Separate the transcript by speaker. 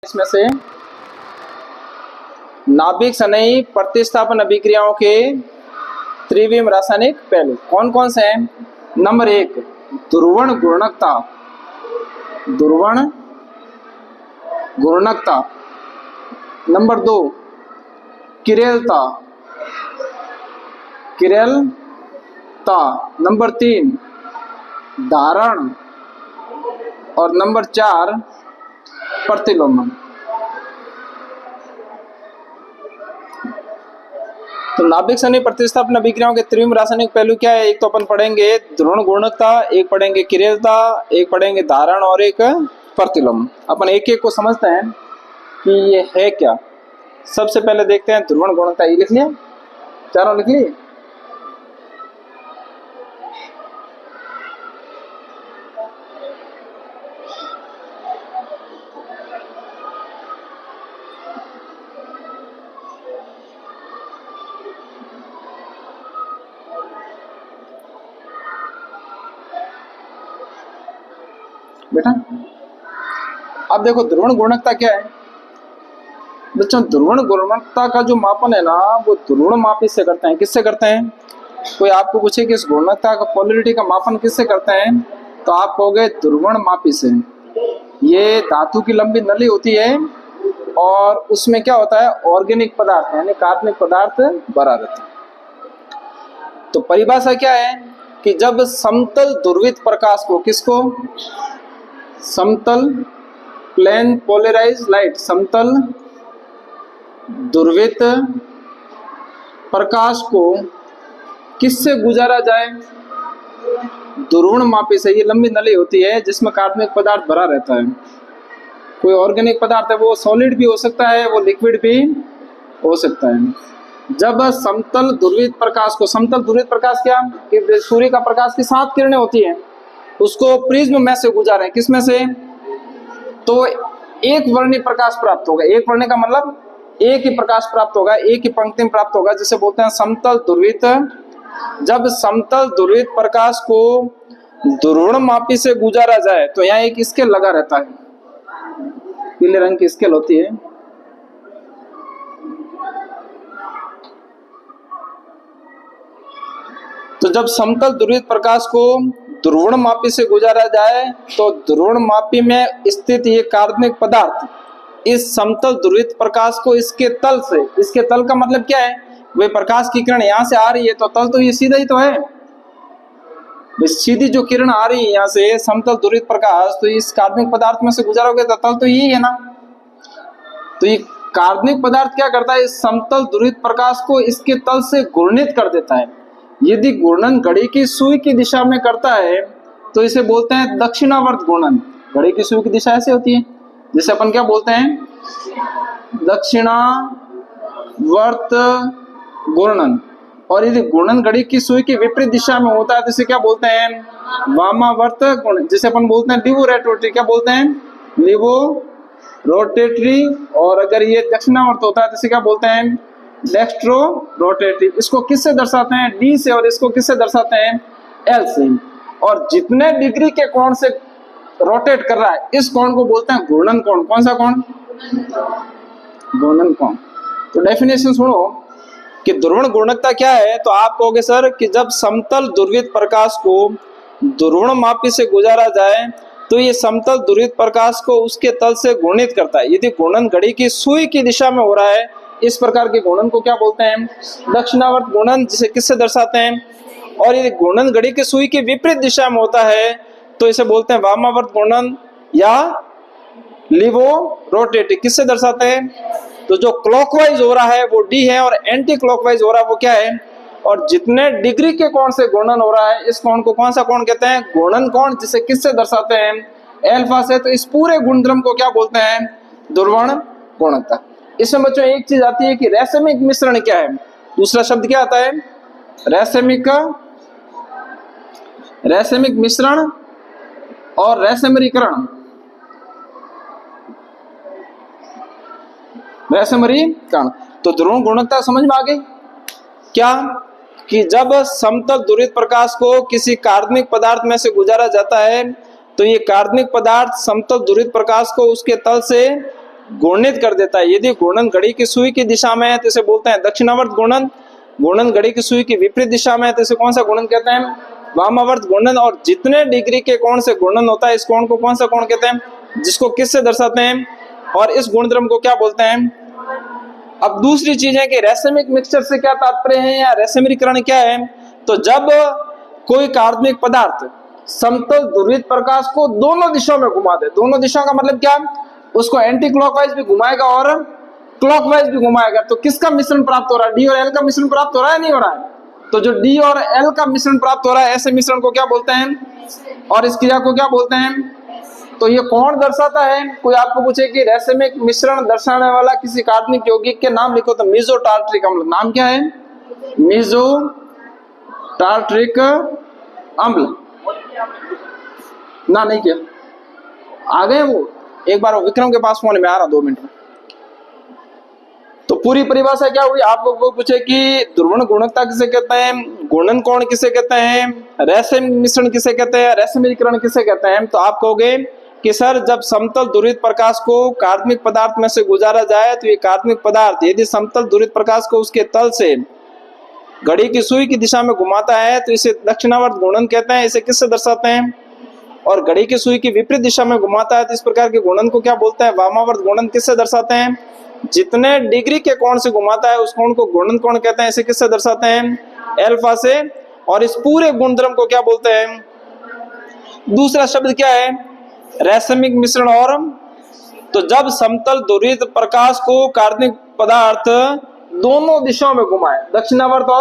Speaker 1: इसमें से नाभिक सनयी प्रतिस्थापन अभिक्रियाओं के त्रिविम रासायनिक पहलू कौन कौन से हैं? नंबर 1 ध्रुवण घूर्णकता, ध्रुवण घूर्णकता। नंबर 2 किरेलता, किरेलता। नंबर 3 धारण और नंबर 4 प्रतिलोमन। तो नाभिक सनयी प्रतिस्थापन अभिक्रियाओं के त्रिविम रासायनिक पहलू क्या है? एक तो अपन पढ़ेंगे ध्रुवण घूर्णकता, एक पढ़ेंगे किरेलता, एक पढ़ेंगे धारण और एक प्रतिलोमन। अपन एक एक को समझते हैं कि ये है क्या। सबसे पहले देखते हैं ध्रुवण घूर्णकता। ये लिख लिया, चारों लिख लिए? बेटा अब देखो ध्रुवण घूर्णकता क्या है बच्चों। ध्रुवण घूर्णकता का जो मापन है ना वो ध्रुवण मापी से करते हैं। किससे करते हैं? कोई आपको पूछे कि इस घूर्णकता का पोलैरिटी का मापन किससे करते हैं तो आप कहोगे ध्रुवण मापी से। ये धातु की लंबी नली होती है और उसमें क्या होता है ऑर्गेनिक पदार्थ यानी कार्बनिक पदार्थ भरा रहता है। तो परिभाषा क्या है कि जब समतल ध्रुवित प्रकाश को, किसको? समतल प्लेन पोलराइज लाइट, समतल ध्रुवित प्रकाश को किससे गुजारा जाए? ध्रुवण मापी से। ये लंबी नली होती है जिसमें कार्बनिक पदार्थ भरा रहता है। कोई ऑर्गेनिक पदार्थ है, वो सॉलिड भी हो सकता है, वो लिक्विड भी हो सकता है। जब समतल ध्रुवित प्रकाश को, समतल ध्रुवित प्रकाश क्या कि सूर्य का प्रकाश की 7 किरणें होती हैं, उसको प्रिज्म में से गुजारे। किस में से? तो एक वर्णी प्रकाश प्राप्त होगा। एक वर्णी का मतलब एक ही प्रकाश प्राप्त होगा, एक ही पंक्ति में प्राप्त होगा, जिसे बोलते हैं समतल ध्रुवित। जब समतल ध्रुवित प्रकाश को ध्रुवण मापी से गुजारा जाए तो यहाँ एक स्केल लगा रहता है, पीले रंग की स्केल होती है। तो जब समतल ध्रुवित प्रकाश को ध्रुवण मापी से गुजारा जाए तो ध्रुवण मापी में स्थित ये कार्बनिक पदार्थ इस समतल ध्रुवित प्रकाश को इसके तल से, इसके तल का मतलब क्या है? वे प्रकाश की किरण यहाँ से आ रही है तो तल तो ये सीधा ही तो है, सीधी जो किरण आ रही है यहाँ से समतल ध्रुवित प्रकाश, तो इस कार्बनिक पदार्थ में से गुजारोगे तो तल तो यही है ना। तो ये कार्बनिक पदार्थ क्या करता है? इस समतल ध्रुवित प्रकाश को इसके तल से घूर्णित कर देता है। यदि घूर्णन घड़ी की सुई की दिशा में करता है तो इसे बोलते हैं दक्षिणावर्त घूर्णन। घड़ी की सुई की दिशा ऐसे होती है, जिसे अपन क्या बोलते हैं? दक्षिणावर्त घूर्णन। और यदि घूर्णन घड़ी की सुई की विपरीत दिशा में होता है तो इसे क्या बोलते हैं? वामावर्त घूर्णन, जिसे अपन बोलते हैं लिवो रोटेटरी। क्या बोलते हैं? लिवो रोटेटरी। और अगर ये दक्षिणावर्त होता है तो इसे क्या बोलते हैं? Dextro rotatory. इसको किससे दर्शाते हैं? डी से। और इसको किससे दर्शाते हैं? एल से। और जितने डिग्री के कोण से रोटेट कर रहा है इस कोण को बोलते हैं घूर्णन कोण। कौन सा कोण? घूर्णन कोण। तो डेफिनेशन सुनो कि ध्रुवण घूर्णकता क्या है। तो आप कहोगे सर कि जब समतल ध्रुवित प्रकाश को ध्रुवण मापी से गुजारा जाए तो ये समतल ध्रुवित प्रकाश को उसके तल से घूर्णित करता है। यदि घूर्णन घड़ी की सुई की दिशा में हो रहा है इस प्रकार के घूर्णन को क्या बोलते हैं? दक्षिणावर्त घूर्णन, जिसे किससे दर्शाते हैं? और यदि घूर्णन घड़ी की सुई की विपरीत दिशा में होता है तो इसे बोलते हैं वामावर्त घूर्णन या लिवो रोटेटरी। किससे दर्शाते हैं? तो जो क्लॉकवाइज हो रहा है वो डी है और एंटी क्लॉकवाइज हो रहा है वो क्या है? और जितने डिग्री के कोण से घूर्णन हो रहा है इस कोण को कौन सा कोण कहते हैं? घूर्णन कोण, जिसे किससे दर्शाते हैं? एल्फा से। तो इस पूरे गुणधर्म को क्या बोलते हैं? ध्रुवण घूर्णकता। इसमें बच्चों एक चीज आती है कि रैसमिक मिश्रण क्या है। दूसरा शब्द क्या आता है? रैसमिक, रैसमिक मिश्रण और रैसमरीकरण। रैसमरीकरण। तो ध्रुवण घूर्णकता समझ में आ गई क्या? कि जब समतल ध्रुवित प्रकाश को किसी कार्बनिक पदार्थ में से गुजारा जाता है तो ये कार्बनिक पदार्थ समतल ध्रुवित प्रकाश को उसके तल से घूर्णित कर देता है। यदि घूर्णन घड़ी की सुई की दिशा में है तो इसे बोलते हैं दक्षिणावर्त घूर्णन। घूर्णन घड़ी की सुई की विपरीत दिशा में है तो इसे कौन सा घूर्णन कहते हैं? वामावर्त घूर्णन। और जितने डिग्री के कोण से घूर्णन होता है इस कोण को कौन सा कोण कहते हैं? जिसको किस से दर्शाते हैं? और इस गुणधर्म को क्या बोलते हैं? अब दूसरी चीज है कि रेसमिक मिक्सचर से क्या तात्पर्य है या रेसमीकरण क्या है? तो जब कोई कार्बनिक पदार्थ समतल ध्रुवित प्रकाश को दोनों दिशाओं में घुमा दे, दोनों दिशाओं का मतलब क्या? उसको एंटी क्लॉकवाइज भी घुमाएगा और क्लॉकवाइज भी घुमाएगा, तो किसका मिश्रण प्राप्त हो रहा है? डी और एल का मिश्रण प्राप्त हो रहा है, नहीं हो रहा है? तो जो डी और एल का मिश्रण प्राप्त हो रहा है, ऐसे मिश्रण को क्या बोलते हैं? और इस क्रिया को क्या बोलते हैं? तो ये कौन दर्शाता है? कोई आपको पूछे कि रेसमिक मिश्रण दर्शाने वाला किसी कार्बनिक यौगिक के नाम लिखो, तो मेसो टार्ट्रिक अम्ल। नाम क्या है? मेसो टार्ट्रिक अम्ल। ना नहीं किया, आ गए वो। एक बार विक्रम के पास फोन में आ रहा, 2 मिनट में। तो पूरी परिभाषा क्या हुई? आप लोग को पूछे कि ध्रुवण गुणकता किसे कहते हैं, घूर्णन कोण किसे कहते हैं, रेसम मिश्रण किसे कहते हैं, रेसमीकरण किसे कहते हैं, तो आप कहोगे कि सर जब समतल ध्रुवित प्रकाश को कार्बनिक पदार्थ में से गुजारा जाए तो ये कार्बनिक पदार्थ यदि समतल ध्रुवित प्रकाश को उसके तल से घड़ी की सुई की दिशा में घुमाता है तो इसे दक्षिणावर्त घूर्णन कहते हैं। इसे किससे दर्शाते हैं? और घड़ी की सुई की विपरीत दिशा में घुमाता है तो इस प्रकार के घूर्णन को क्या बोलते हैं? वामावर्त घूर्णन। किससे दर्शाते हैं? जितने डिग्री के कोण से घुमाता है उस कोण को घूर्णन कोण कहते हैं। इसे किससे दर्शाते हैं? अल्फा से। और इस पूरे गुणधर्म को क्या बोलते हैं? दूसरा शब्द क्या है? रेसमिक मिश्रण। और तो जब समतल ध्रुवित प्रकाश को कार्बनिक पदार्थ दोनों दिशाओं में घुमाए, दक्षिणावर्त और